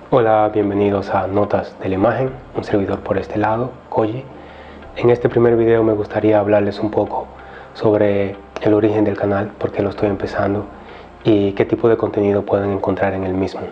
Hola, bienvenidos a Notas de la Imagen, un servidor por este lado, Koji. En este primer video me gustaría hablarles un poco sobre el origen del canal, por qué lo estoy empezando y qué tipo de contenido pueden encontrar en el mismo.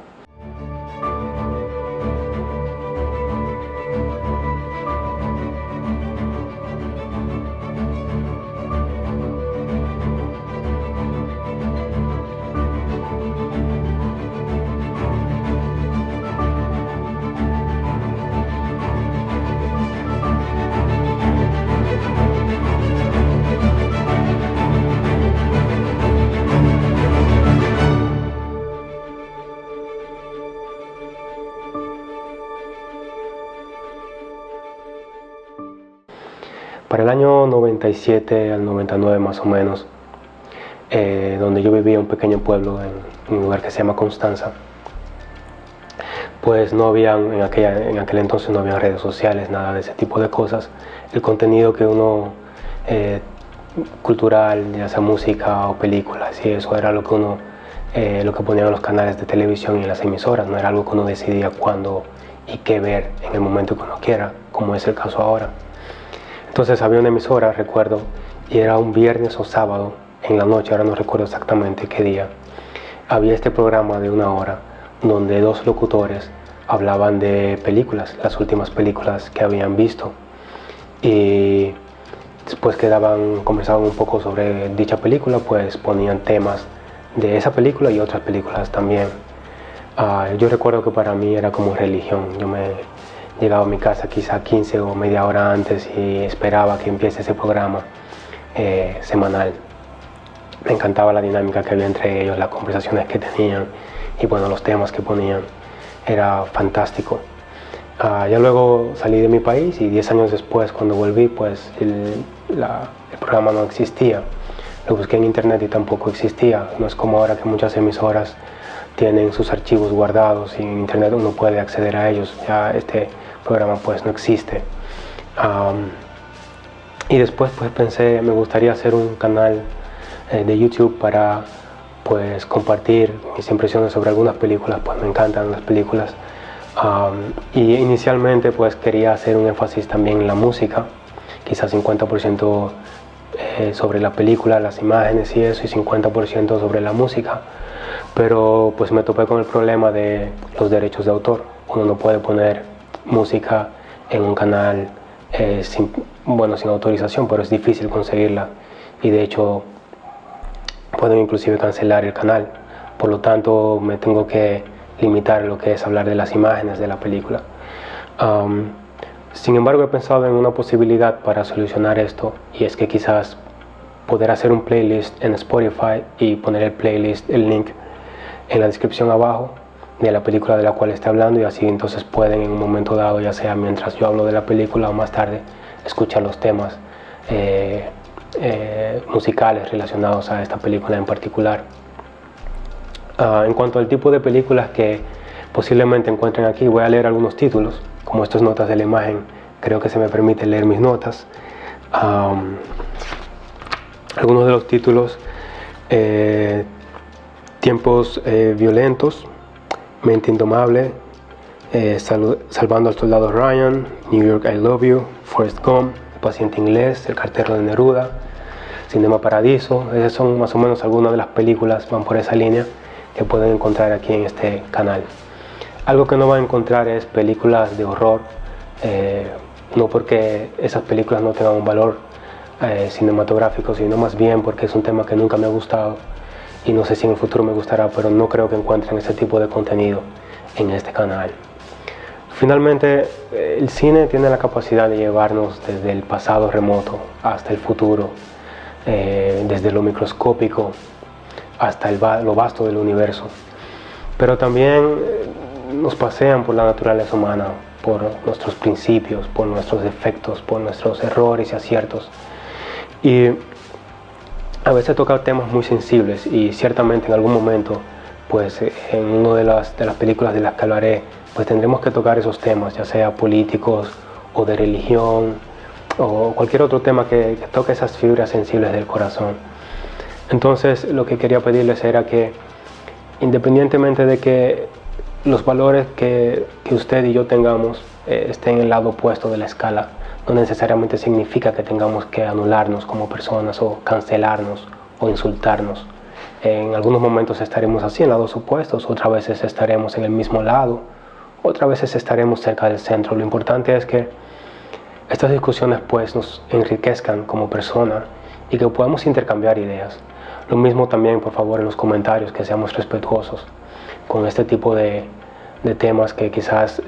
Para el año 97 al 99 más o menos, donde yo vivía en un pequeño pueblo, en un lugar que se llama Constanza, pues no habían, en aquel entonces no había redes sociales, nada de ese tipo de cosas. El contenido que uno, cultural, ya sea música o películas, y eso era lo que ponían en los canales de televisión y en las emisoras, no era algo que uno decidía cuándo y qué ver en el momento que uno quiera, como es el caso ahora. Entonces había una emisora, recuerdo, y era un viernes o sábado en la noche, ahora no recuerdo exactamente qué día. Había este programa de 1 hora donde dos locutores hablaban de películas, las últimas películas que habían visto, y después conversaban un poco sobre dicha película, pues ponían temas de esa película y otras películas también. Yo recuerdo que para mí era como religión. Yo llegaba a mi casa quizá 15 o media hora antes y esperaba que empiece ese programa semanal. Me encantaba la dinámica que había entre ellos, las conversaciones que tenían y bueno, los temas que ponían. Era fantástico. Ya luego salí de mi país y 10 años después, cuando volví, pues el programa no existía. Lo busqué en internet y tampoco existía. No es como ahora que muchas emisoras tienen sus archivos guardados y en internet uno puede acceder a ellos. Ya este programa pues no existe. Y después pues pensé, me gustaría hacer un canal de YouTube para pues compartir mis impresiones sobre algunas películas, pues me encantan las películas. Y inicialmente pues quería hacer un énfasis también en la música, quizás 50% sobre la película, las imágenes y eso, y 50% sobre la música. Pero pues me topé con el problema de los derechos de autor. Uno no puede poner música en un canal sin autorización, pero es difícil conseguirla y de hecho pueden inclusive cancelar el canal. Por lo tanto me tengo que limitar lo que es hablar de las imágenes de la película. Sin embargo, he pensado en una posibilidad para solucionar esto, y es que quizás poder hacer un playlist en Spotify y poner el playlist, el link en la descripción abajo de la película de la cual esté hablando, y así entonces pueden en un momento dado, ya sea mientras yo hablo de la película o más tarde, escuchar los temas musicales relacionados a esta película en particular. En cuanto al tipo de películas que posiblemente encuentren aquí, voy a leer algunos títulos. Como esto es Notas de la Imagen, creo que se me permite leer mis notas. Algunos de los títulos: Tiempos violentos, Mente indomable, Salvando al soldado Ryan, New York I Love You, Forrest Gump, El paciente inglés, El cartero de Neruda, Cinema Paradiso. Esas son más o menos algunas de las películas, van por esa línea, que pueden encontrar aquí en este canal. Algo que no van a encontrar es películas de horror, no porque esas películas no tengan un valor cinematográfico, sino más bien porque es un tema que nunca me ha gustado y no sé si en el futuro me gustará, pero no creo que encuentren ese tipo de contenido en este canal. Finalmente, el cine tiene la capacidad de llevarnos desde el pasado remoto hasta el futuro, desde lo microscópico hasta lo vasto del universo, pero también nos pasean por la naturaleza humana, por nuestros principios, por nuestros defectos, por nuestros errores y aciertos, y a veces toca temas muy sensibles, y ciertamente en algún momento pues en una de las películas de las que hablaré pues tendremos que tocar esos temas, ya sea políticos o de religión o cualquier otro tema que toque esas fibras sensibles del corazón. Entonces lo que quería pedirles era que, independientemente de que los valores que usted y yo tengamos estén en el lado opuesto de la escala, no necesariamente significa que tengamos que anularnos como personas o cancelarnos o insultarnos. En algunos momentos estaremos así en lados opuestos, otras veces estaremos en el mismo lado, otras veces estaremos cerca del centro. Lo importante es que estas discusiones pues nos enriquezcan como persona y que podamos intercambiar ideas. Lo mismo también, por favor, en los comentarios, que seamos respetuosos con este tipo de temas que quizás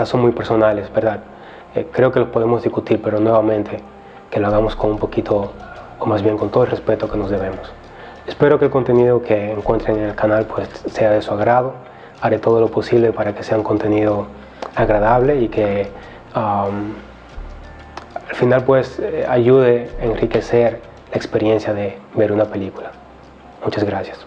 son muy personales, ¿verdad? Creo que los podemos discutir, pero nuevamente que lo hagamos con un poquito, o más bien con todo el respeto que nos debemos. Espero que el contenido que encuentren en el canal pues sea de su agrado. Haré todo lo posible para que sea un contenido agradable y que al final pues ayude a enriquecer la experiencia de ver una película. Muchas gracias.